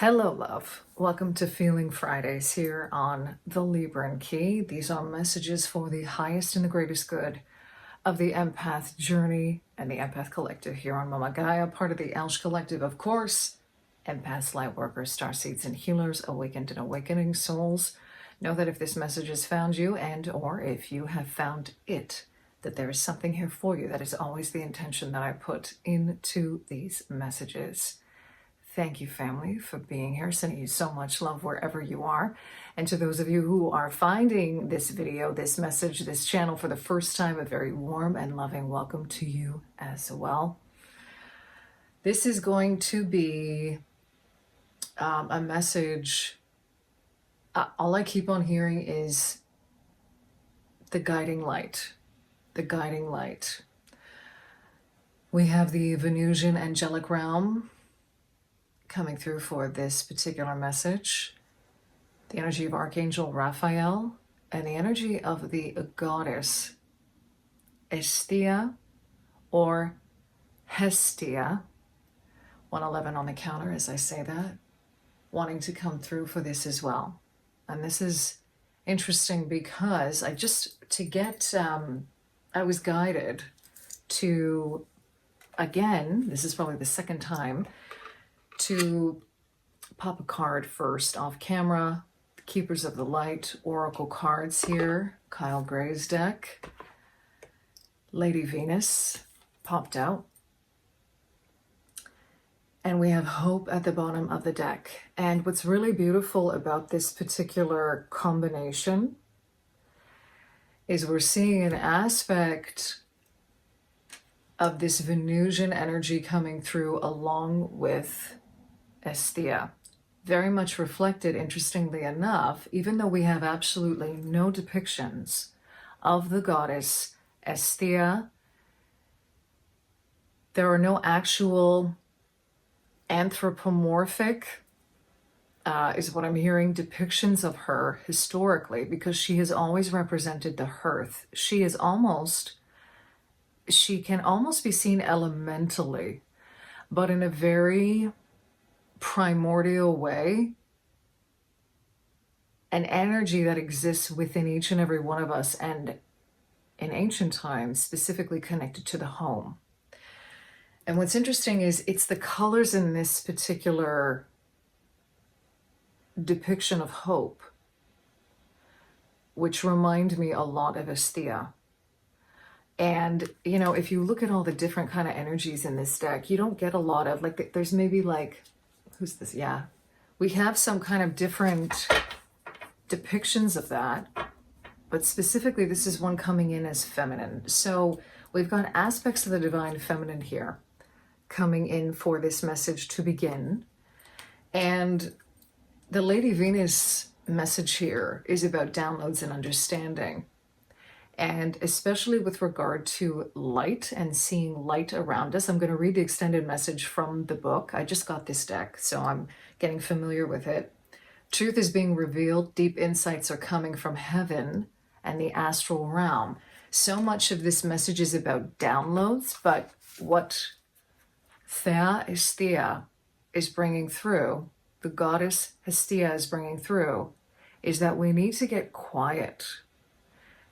Hello, love. Welcome to Feeling Fridays here on the Libran Key. These are messages for the highest and the greatest good of the Empath Journey and the Empath Collective here on Mama Gaia, part of the Elsh Collective, of course. Empaths, light workers, starseeds, and healers, awakened and awakening souls. Know that if this message has found you and or if you have found it, that there is something here for you. That is always the intention that I put into these messages. Thank you, family, for being here. Sending you so much love wherever you are. And to those of you who are finding this video, this message, this channel for the first time, a very warm and loving welcome to you as well. This is going to be a message. All I keep on hearing is the guiding light. The guiding light. We have the Venusian angelic realm coming through for this particular message, the energy of Archangel Raphael, and the energy of the goddess Hestia or Hestia, 111 on the counter as I say that, wanting to come through for this as well. And this is interesting because I was guided to, again, this is probably the second time, to pop a card first off camera. The Keepers of the Light Oracle cards here. Kyle Gray's deck. Lady Venus popped out. And we have Hope at the bottom of the deck. And what's really beautiful about this particular combination is we're seeing an aspect of this Venusian energy coming through along with Hestia, very much reflected, interestingly enough, even though we have absolutely no depictions of the goddess Hestia, there are no actual anthropomorphic, is what I'm hearing, depictions of her historically, because she has always represented the Hearth. She can almost be seen elementally, but in a very primordial way, an energy that exists within each and every one of us, and in ancient times specifically connected to the home. And what's interesting is it's the colors in this particular depiction of hope which remind me a lot of Hestia. And, you know, if you look at all the different kind of energies in this deck, you don't get a lot of, like, there's maybe like, who's this? Yeah. We have some kind of different depictions of that, but specifically this is one coming in as feminine. So we've got aspects of the divine feminine here coming in for this message to begin. And the Lady Venus message here is about downloads and understanding. And especially with regard to light and seeing light around us. I'm going to read the extended message from the book. I just got this deck, so I'm getting familiar with it. Truth is being revealed. Deep insights are coming from heaven and the astral realm. So much of this message is about downloads, but what Hestia is bringing through, the goddess Hestia is bringing through, is that we need to get quiet.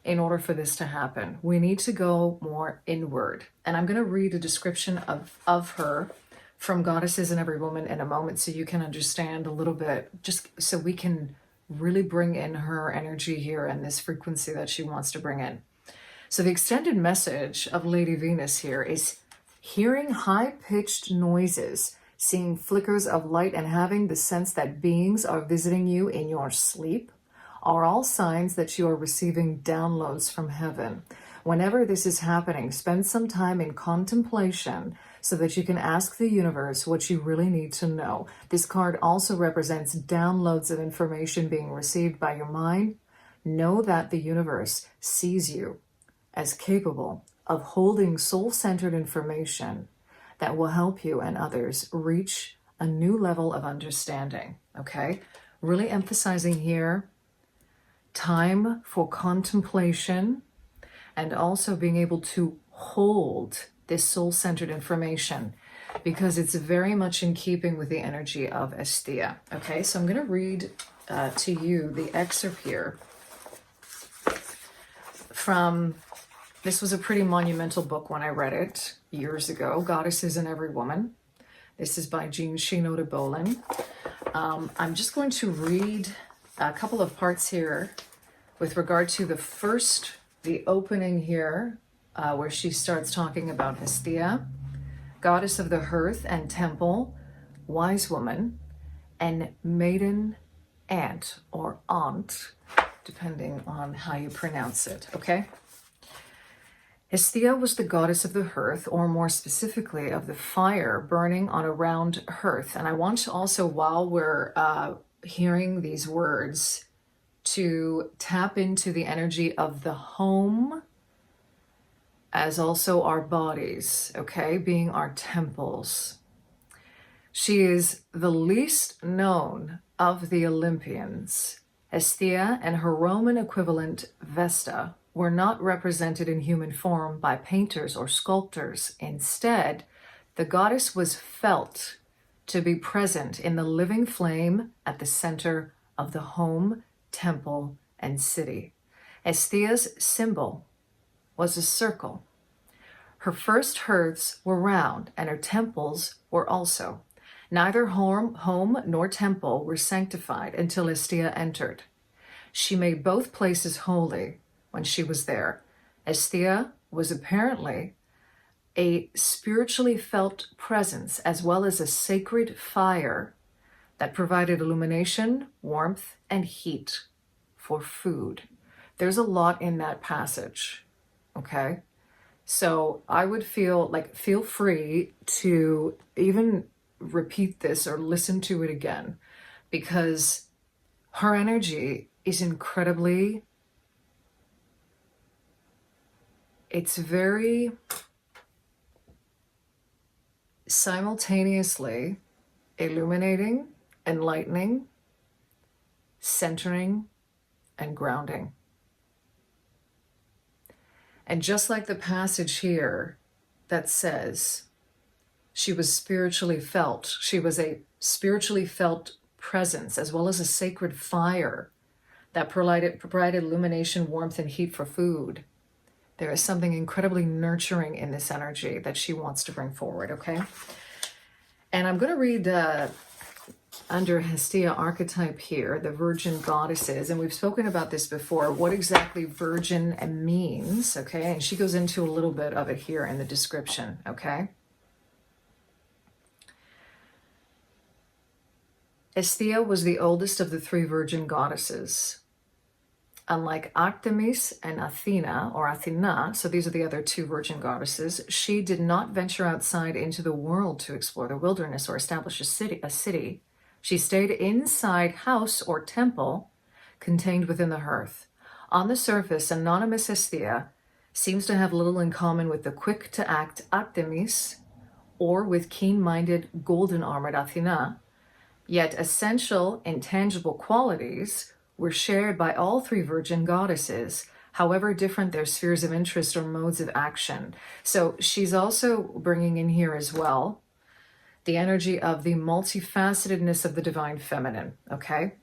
In order for this to happen, we need to go more inward. And I'm going to read a description of her from Goddesses and Every Woman in a moment so you can understand a little bit, just so we can really bring in her energy here and this frequency that she wants to bring in. So the extended message of Lady Venus here is hearing high-pitched noises, seeing flickers of light, and having the sense that beings are visiting you in your sleep are all signs that you are receiving downloads from heaven. Whenever this is happening, spend some time in contemplation so that you can ask the universe what you really need to know. This card also represents downloads of information being received by your mind. Know that the universe sees you as capable of holding soul-centered information that will help you and others reach a new level of understanding, okay? Really emphasizing here time for contemplation and also being able to hold this soul-centered information. because it's very much in keeping with the energy of Hestia. Okay, so I'm going to read to you the excerpt here from, this was a pretty monumental book when I read it years ago, Goddesses in Every Woman. This is by Jean Chino de Bolin. I'm just going to read a couple of parts here with regard to the opening here, where she starts talking about Hestia, goddess of the hearth and temple, wise woman, and maiden aunt or aunt, depending on how you pronounce it, okay? Hestia was the goddess of the hearth, or more specifically of the fire burning on a round hearth. And I want to also, while we're hearing these words, to tap into the energy of the home as also our bodies, okay, being our temples. She is the least known of the Olympians. Hestia and her Roman equivalent Vesta were not represented in human form by painters or sculptors. Instead, the goddess was felt to be present in the living flame at the center of the home, temple, and city. Hestia's symbol was a circle. Her first hearths were round, and her temples were also. Neither home nor temple were sanctified until Hestia entered. She made both places holy when she was there. Hestia was apparently a spiritually felt presence, as well as a sacred fire that provided illumination, warmth, and heat for food. There's a lot in that passage, okay? So I would feel free to even repeat this or listen to it again, because her energy is incredibly, it's very simultaneously illuminating, enlightening, centering, and grounding. And just like the passage here that says she was spiritually felt, she was a spiritually felt presence, as well as a sacred fire that provided illumination, warmth, and heat for food. There is something incredibly nurturing in this energy that she wants to bring forward, okay? And I'm going to read under Hestia archetype here, the virgin goddesses, and we've spoken about this before, what exactly virgin means, okay? And she goes into a little bit of it here in the description, okay? Hestia was the oldest of the three virgin goddesses. Unlike Artemis and Athena, or Athena, so these are the other two virgin goddesses, she did not venture outside into the world to explore the wilderness or establish a city. She stayed inside house or temple contained within the hearth. On the surface, anonymous Hestia seems to have little in common with the quick-to-act Artemis or with keen-minded, golden-armored Athena, yet essential, intangible qualities were shared by all three virgin goddesses, however different their spheres of interest or modes of action. So she's also bringing in here as well the energy of the multifacetedness of the divine feminine, okay?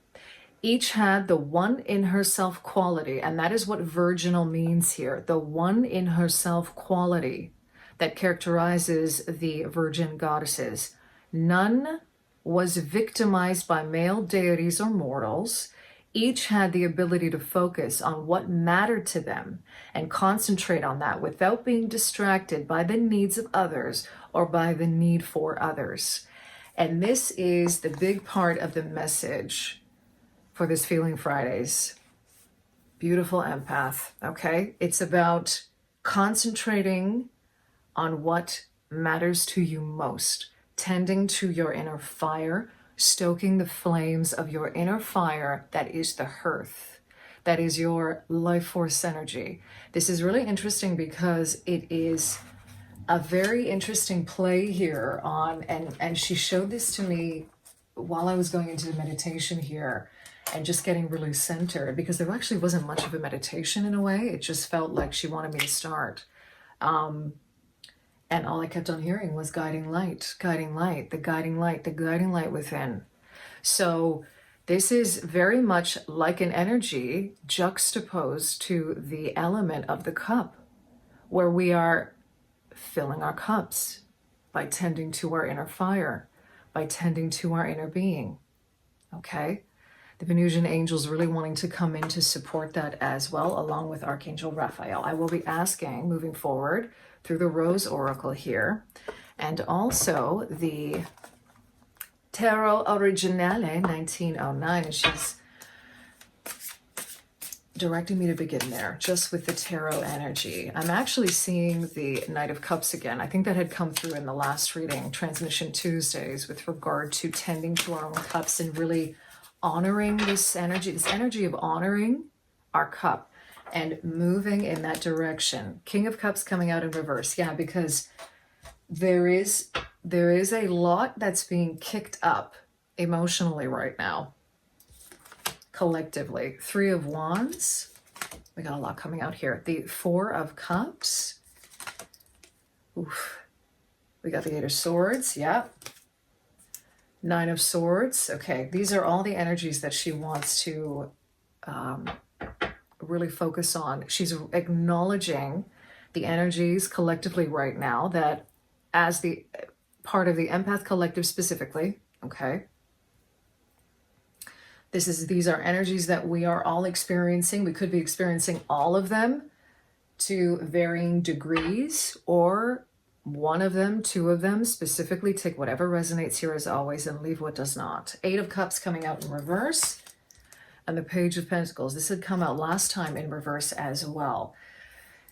Each had the one in herself quality, and that is what virginal means here, the one in herself quality that characterizes the virgin goddesses. None was victimized by male deities or mortals. Each had the ability to focus on what mattered to them and concentrate on that without being distracted by the needs of others or by the need for others. And this is the big part of the message for this Feeling Fridays. Beautiful empath, okay? It's about concentrating on what matters to you most, tending to your inner fire, stoking the flames of your inner fire that is the hearth, that is your life force energy. This is really interesting because it is a very interesting play here on, and she showed this to me while I was going into the meditation here and just getting really centered, because there actually wasn't much of a meditation in a way. It just felt like she wanted me to start. And all I kept on hearing was guiding light, guiding light, the guiding light, the guiding light within. So this is very much like an energy juxtaposed to the element of the cup, where we are filling our cups by tending to our inner fire, by tending to our inner being. Okay? The Venusian angels really wanting to come in to support that as well, along with Archangel Raphael. I will be asking, moving forward, through the Rose Oracle here, and also the Tarot Originale 1909, and she's directing me to begin there, just with the tarot energy. I'm actually seeing the Knight of Cups again. I think that had come through in the last reading, Transmission Tuesdays, with regard to tending to our own cups and really honoring this energy of honoring our cup and moving in that direction. King of Cups coming out in reverse. Yeah, because there is a lot that's being kicked up emotionally right now, collectively. Three of Wands. We got a lot coming out here. The Four of Cups. Oof. We got the Eight of Swords. Yeah. Nine of Swords. Okay, these are all the energies that she wants to really focus on. She's acknowledging the energies collectively right now that as the part of the empath collective specifically, okay? These are energies that we are all experiencing. We could be experiencing all of them to varying degrees, or one of them, two of them, specifically. Take whatever resonates here as always and leave what does not. Eight of Cups coming out in reverse, and the Page of Pentacles. This had come out last time in reverse as well.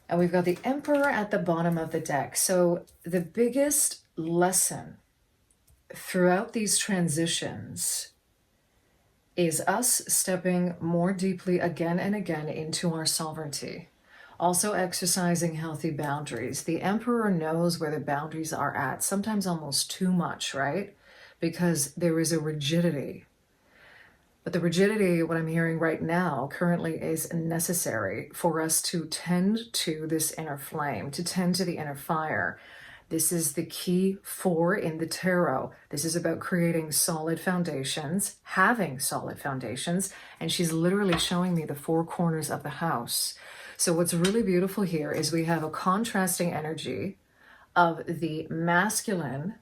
And we've got the Emperor at the bottom of the deck. So the biggest lesson throughout these transitions is us stepping more deeply again and again into our sovereignty. Also exercising healthy boundaries. The Emperor knows where the boundaries are at, sometimes almost too much, right? Because there is a rigidity. But the rigidity, what I'm hearing right now, currently is necessary for us to tend to this inner flame, to tend to the inner fire. This is the key four in the tarot. This is about creating solid foundations, having solid foundations, and she's literally showing me the four corners of the house. So what's really beautiful here is we have a contrasting energy of the masculine,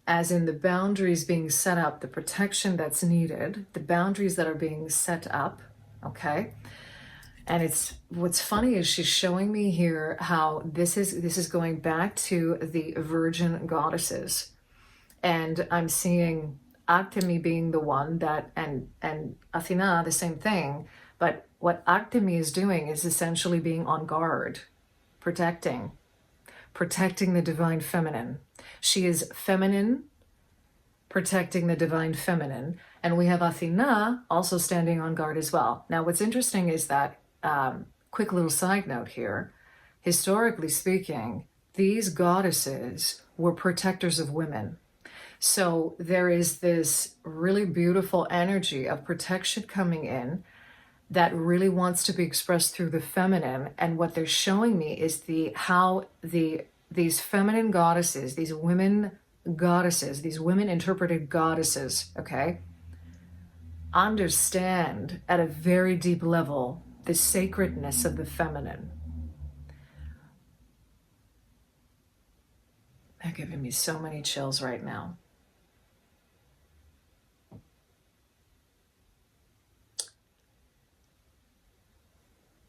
as in the boundaries being set up, the protection that's needed, the boundaries that are being set up, okay? And what's funny is she's showing me here how this is going back to the virgin goddesses. And I'm seeing Artemis being the one that, and Athena, the same thing. But what Artemis is doing is essentially being on guard, protecting the divine feminine. She is feminine, protecting the divine feminine. And we have Athena also standing on guard as well. Now, what's interesting is that, quick little side note here, historically speaking, these goddesses were protectors of women. So there is this really beautiful energy of protection coming in that really wants to be expressed through the feminine. And what they're showing me is how these feminine goddesses, these women goddesses, these women interpreted goddesses, okay, understand at a very deep level the sacredness of the feminine. They're giving me so many chills right now.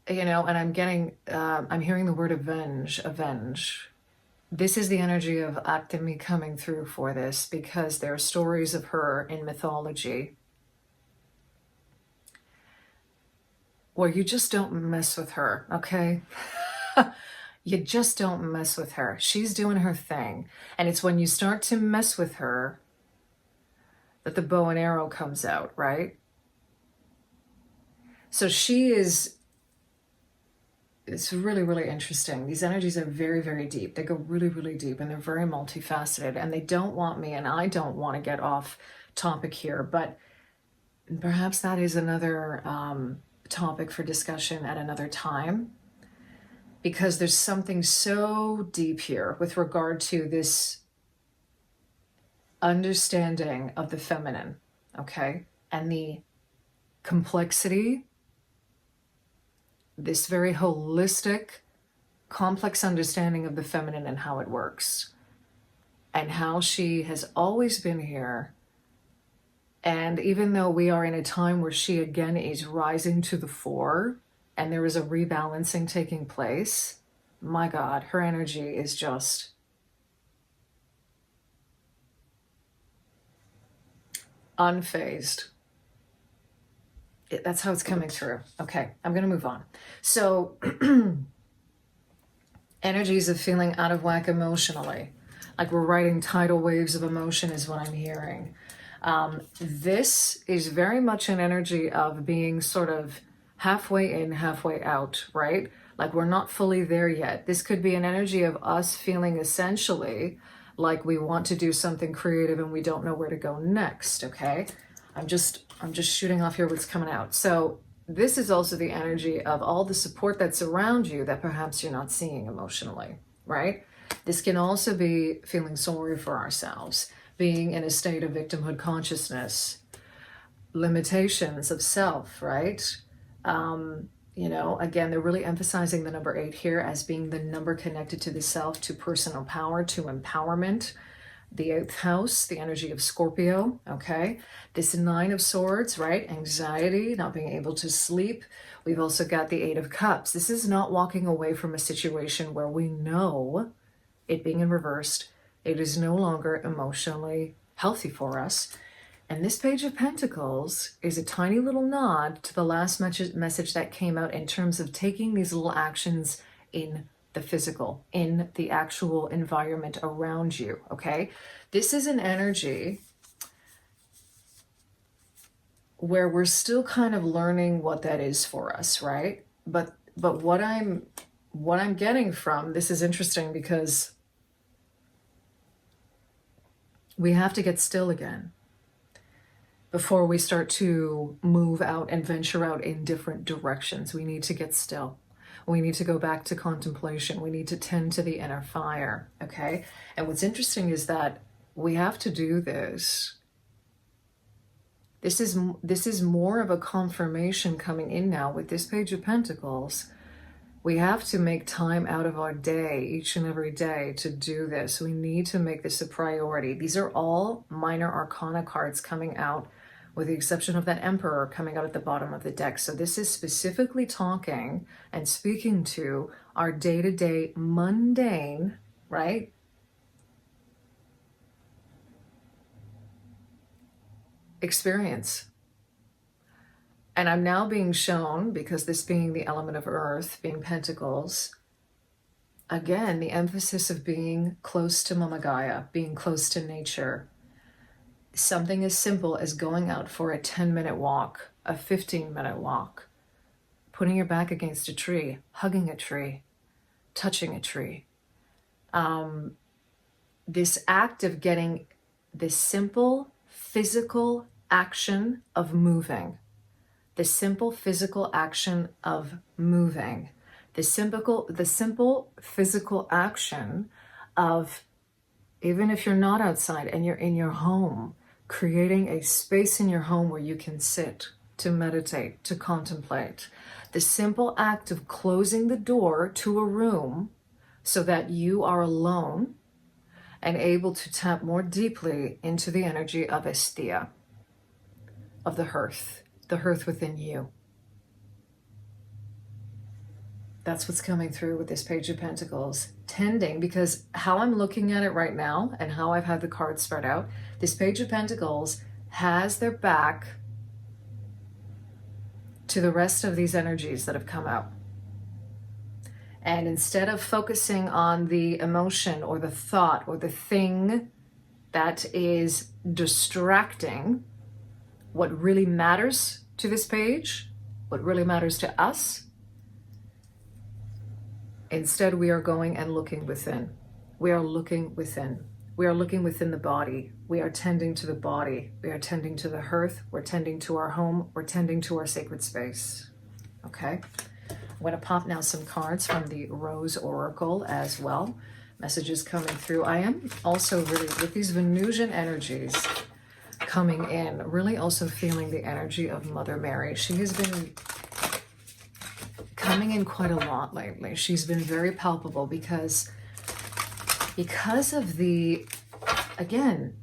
You know, and I'm hearing the word avenge. This is the energy of Artemis coming through for this, because there are stories of her in mythology where you just don't mess with her, okay? You just don't mess with her. She's doing her thing. And it's when you start to mess with her that the bow and arrow comes out, right? So it's really, really interesting. These energies are very, very deep. They go really, really deep, and they're very multifaceted, and they don't want me, and I don't want to get off topic here, but perhaps that is another topic for discussion at another time. because there's something so deep here with regard to this understanding of the feminine, okay? And the complexity, this very holistic, complex understanding of the feminine and how it works, and how she has always been here. And even though we are in a time where she again is rising to the fore and there is a rebalancing taking place, my God, her energy is just unfazed. That's how it's coming through. Okay, I'm going to move on. So energies of feeling out of whack emotionally, like we're riding tidal waves of emotion is what I'm hearing. This is very much an energy of being sort of halfway in, halfway out, right? Like we're not fully there yet. This could be an energy of us feeling essentially like we want to do something creative and we don't know where to go next, okay? I'm just shooting off here what's coming out. So this is also the energy of all the support that's around you that perhaps you're not seeing emotionally, right? This can also be feeling sorry for ourselves, being in a state of victimhood consciousness, limitations of self, right? You know, again, they're really emphasizing the number 8 here as being the number connected to the self, to personal power, to empowerment. The 8th house, the energy of Scorpio, okay? This 9 of Swords, right? Anxiety, not being able to sleep. We've also got the 8 of Cups. This is not walking away from a situation where we know, it being in reversed, it is no longer emotionally healthy for us. And this Page of Pentacles is a tiny little nod to the last message that came out in terms of taking these little actions in the physical, in the actual environment around you, okay? This is an energy where we're still kind of learning what that is for us, right? But what I'm getting from this is interesting because we have to get still again before we start to move out and venture out in different directions. We need to get still. We need to go back to contemplation. We need to tend to the inner fire, okay? And what's interesting is that we have to do this. This is more of a confirmation coming in now with this Page of Pentacles. We have to make time out of our day, each and every day, to do this. We need to make this a priority. These are all minor arcana cards coming out, with the exception of that Emperor coming out at the bottom of the deck. So this is specifically talking and speaking to our day-to-day mundane, right? Experience. And I'm now being shown, because this being the element of earth, being Pentacles, again, the emphasis of being close to Mama Gaia, being close to nature. Something as simple as going out for a 10-minute walk, a 15-minute walk, putting your back against a tree, hugging a tree, touching a tree. This act of getting this simple physical action of moving, the simple physical action of moving, the simple physical action of, even if you're not outside and you're in your home, creating a space in your home where you can sit, to meditate, to contemplate. The simple act of closing the door to a room so that you are alone and able to tap more deeply into the energy of Hestia, of the Hearth within you. That's what's coming through with this Page of Pentacles. Tending, because how I'm looking at it right now and how I've had the cards spread out, this Page of Pentacles has their back to the rest of these energies that have come out. And instead of focusing on the emotion or the thought or the thing that is distracting, what really matters to this page, what really matters to us, instead we are going and looking within. We are looking within. We are looking within the body. We are tending to the body. We are tending to the hearth. We're tending to our home. We're tending to our sacred space. Okay? I'm going to pop now some cards from the Rose Oracle as well. Messages coming through. I am also really, with these Venusian energies coming in, really also feeling the energy of Mother Mary. She has been coming in quite a lot lately. She's been very palpable because of the, again,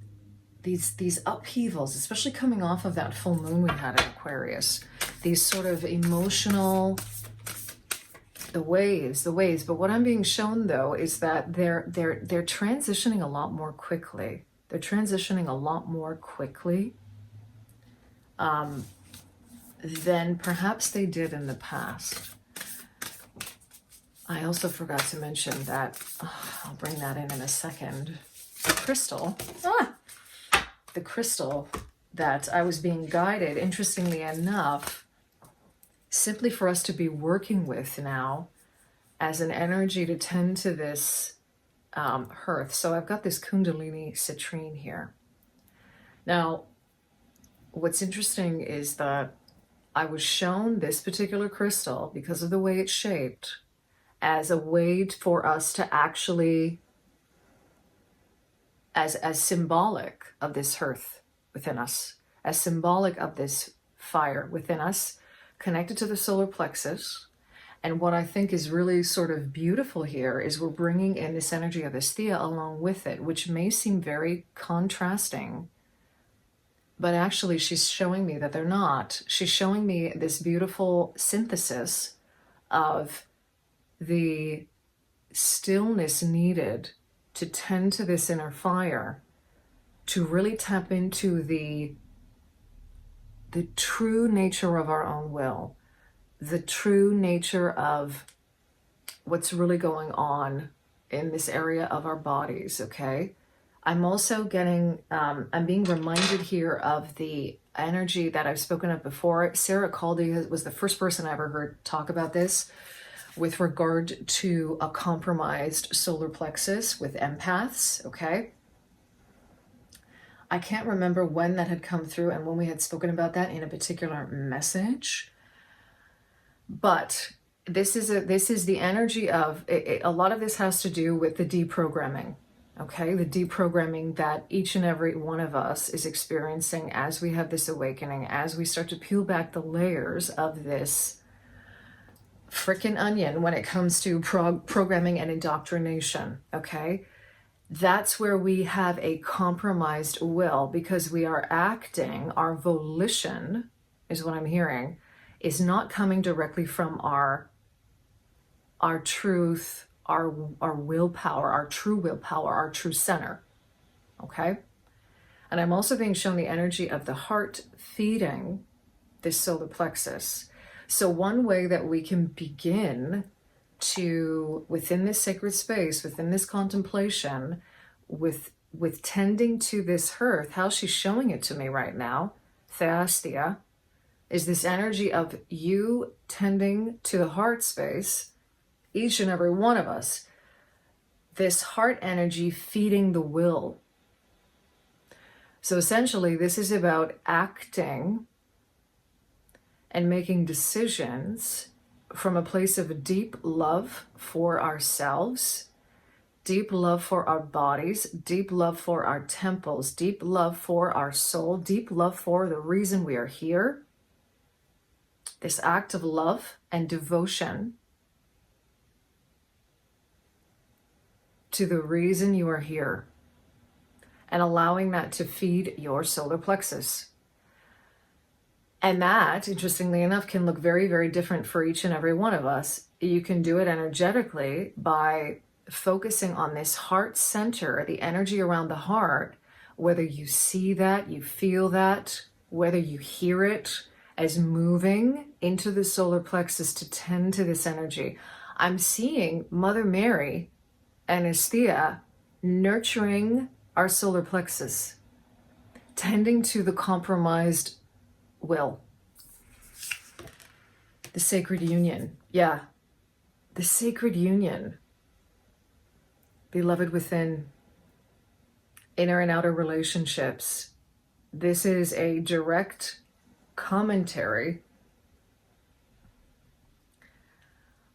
these upheavals, especially coming off of that full moon we had in Aquarius, these sort of emotional, the waves. But what I'm being shown though is that they're transitioning a lot more quickly. They're transitioning a lot more quickly than perhaps they did in the past. I also forgot to mention that, I'll bring that in a second, the crystal that I was being guided, interestingly enough, simply for us to be working with now as an energy to tend to this Hearth. So I've got this Kundalini Citrine here. Now, what's interesting is that I was shown this particular crystal, because of the way it's shaped, as a way for us to actually, as symbolic of this Hearth within us, as symbolic of this fire within us, connected to the solar plexus. And what I think is really sort of beautiful here is we're bringing in this energy of Hestia along with it, which may seem very contrasting, but actually she's showing me that they're not. She's showing me this beautiful synthesis of the stillness needed to tend to this inner fire, to really tap into the true nature of our own will, the true nature of what's really going on in this area of our bodies, okay? I'm also getting, I'm being reminded here of the energy that I've spoken of before. Sarah Caldy was the first person I ever heard talk about this with regard to a compromised solar plexus with empaths, okay? I can't remember when that had come through and when we had spoken about that in a particular message, but this is the energy of, a lot of this has to do with the deprogramming, okay? The deprogramming that each and every one of us is experiencing as we have this awakening, as we start to peel back the layers of this frickin' onion when it comes to programming and indoctrination, okay? That's where we have a compromised will, because we are acting, our volition is what I'm hearing, is not coming directly from our truth, our willpower, our true willpower, our true center, okay? And I'm also being shown the energy of the heart feeding this solar plexus. So one way that we can begin to, within this sacred space, within this contemplation, with tending to this Hearth, how she's showing it to me right now, Hestia, is this energy of you tending to the heart space, each and every one of us, this heart energy feeding the will. So essentially, this is about acting and making decisions from a place of deep love for ourselves, deep love for our bodies, deep love for our temples, deep love for our soul, deep love for the reason we are here. This act of love and devotion to the reason you are here, and allowing that to feed your solar plexus. And that, interestingly enough, can look very, very different for each and every one of us. You can do it energetically by focusing on this heart center, the energy around the heart, whether you see that, you feel that, whether you hear it as moving into the solar plexus to tend to this energy. I'm seeing Mother Mary and Hestia nurturing our solar plexus, tending to the compromised will. The sacred union. Yeah. The sacred union. Beloved within, inner and outer relationships. This is a direct commentary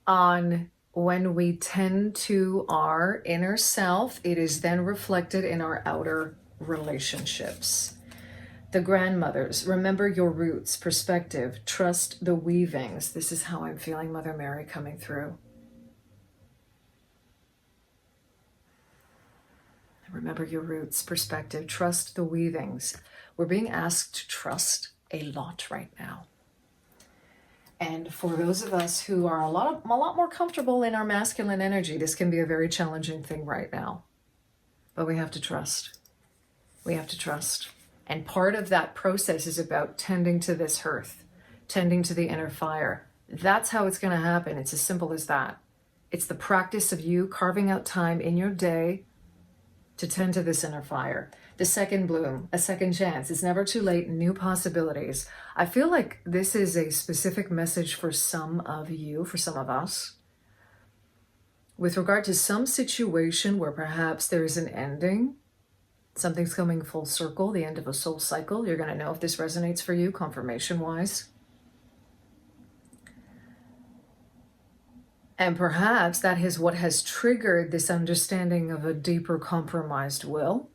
on when we tend to our inner self, it is then reflected in our outer relationships. The grandmothers, remember your roots, perspective, trust the weavings. This is how I'm feeling Mother Mary coming through. Remember your roots, perspective, trust the weavings. We're being asked to trust a lot right now. And for those of us who are a lot more comfortable in our masculine energy, this can be a very challenging thing right now. But we have to trust. We have to trust. And part of that process is about tending to this hearth, tending to the inner fire. That's how it's going to happen. It's as simple as that. It's the practice of you carving out time in your day to tend to this inner fire. The second bloom, a second chance. It's never too late, new possibilities. I feel like this is a specific message for some of you, for some of us, with regard to some situation where perhaps there's an ending, something's coming full circle, the end of a soul cycle. You're going to know if this resonates for you, confirmation-wise. And perhaps that is what has triggered this understanding of a deeper compromised will,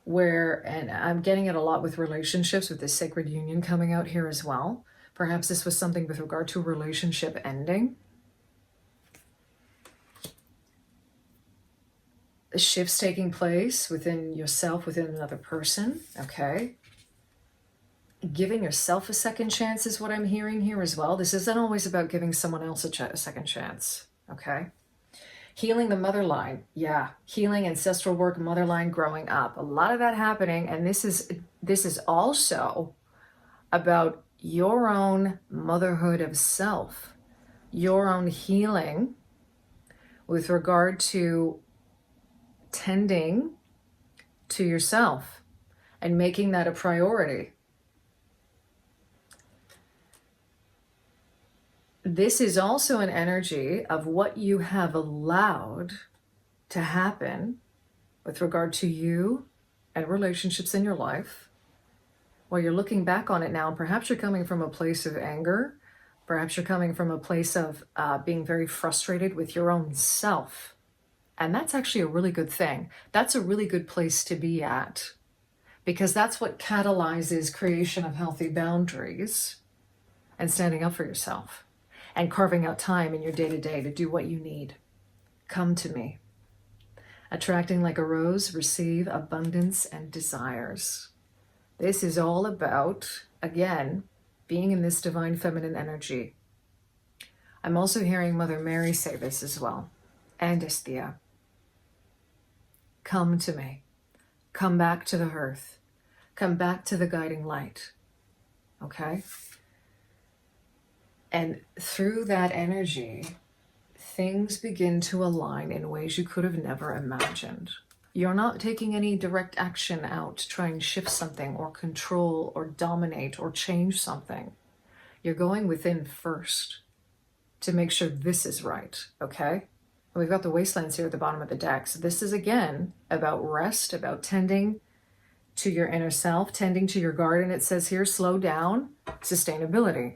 where, and I'm getting it a lot with relationships, with this sacred union coming out here as well. Perhaps this was something with regard to relationship ending. Shifts taking place within yourself, within another person, okay? Giving yourself a second chance is what I'm hearing here as well. This isn't always about giving someone else a second chance, okay? Healing the mother line, yeah. Healing ancestral work, mother line, growing up. A lot of that happening, and this is also about your own motherhood of self, your own healing with regard to tending to yourself and making that a priority. This is also an energy of what you have allowed to happen with regard to you and relationships in your life. While you're looking back on it now, perhaps you're coming from a place of anger. Perhaps you're coming from a place of being very frustrated with your own self. And that's actually a really good thing. That's a really good place to be at, because that's what catalyzes creation of healthy boundaries and standing up for yourself and carving out time in your day-to-day to do what you need. Come to me. Attracting like a rose, receive abundance and desires. This is all about, again, being in this divine feminine energy. I'm also hearing Mother Mary say this as well, and Hestia. Come to me. Come back to the hearth. Come back to the guiding light. Okay? And through that energy, things begin to align in ways you could have never imagined. You're not taking any direct action out to try and shift something or control or dominate or change something. You're going within first to make sure this is right, okay? We've got the wastelands here at the bottom of the deck. So this is, again, about rest, about tending to your inner self, tending to your garden. It says here, slow down, sustainability.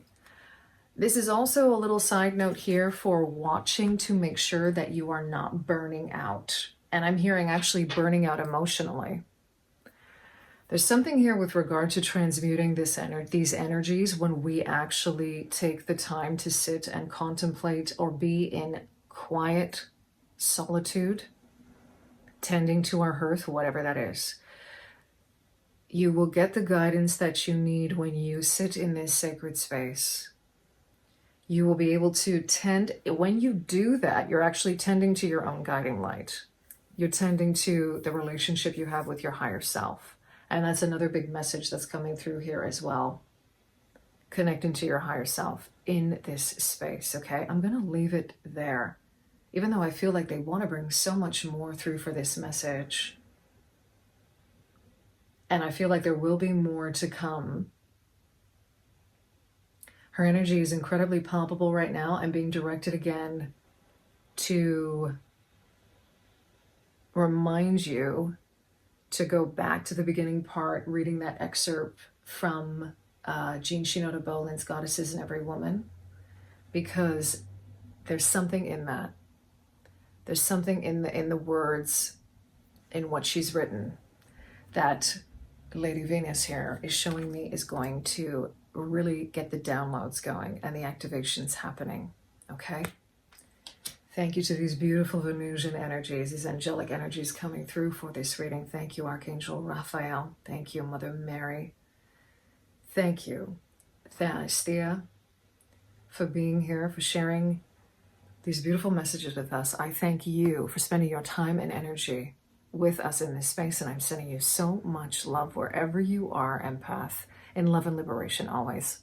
This is also a little side note here for watching to make sure that you are not burning out. And I'm hearing actually burning out emotionally. There's something here with regard to transmuting these energies when we actually take the time to sit and contemplate or be in quiet solitude, tending to our hearth, whatever that is. You will get the guidance that you need when you sit in this sacred space. You will be able to tend, when you do that, you're actually tending to your own guiding light. You're tending to the relationship you have with your higher self. And that's another big message that's coming through here as well. Connecting to your higher self in this space, okay? I'm going to leave it there, even though I feel like they want to bring so much more through for this message. And I feel like there will be more to come. Her energy is incredibly palpable right now and being directed again to remind you to go back to the beginning part, reading that excerpt from Jean Shinoda Boland's Goddesses in Every Woman, because There's something in that. There's something in the words, in what she's written, that Lady Venus here is showing me is going to really get the downloads going and the activations happening. Okay? Thank you to these beautiful Venusian energies, these angelic energies coming through for this reading. Thank you, Archangel Raphael. Thank you, Mother Mary. Thank you, Hestia, for being here, for sharing these beautiful messages with us. I thank you for spending your time and energy with us in this space, and I'm sending you so much love wherever you are, empath, in love and liberation always.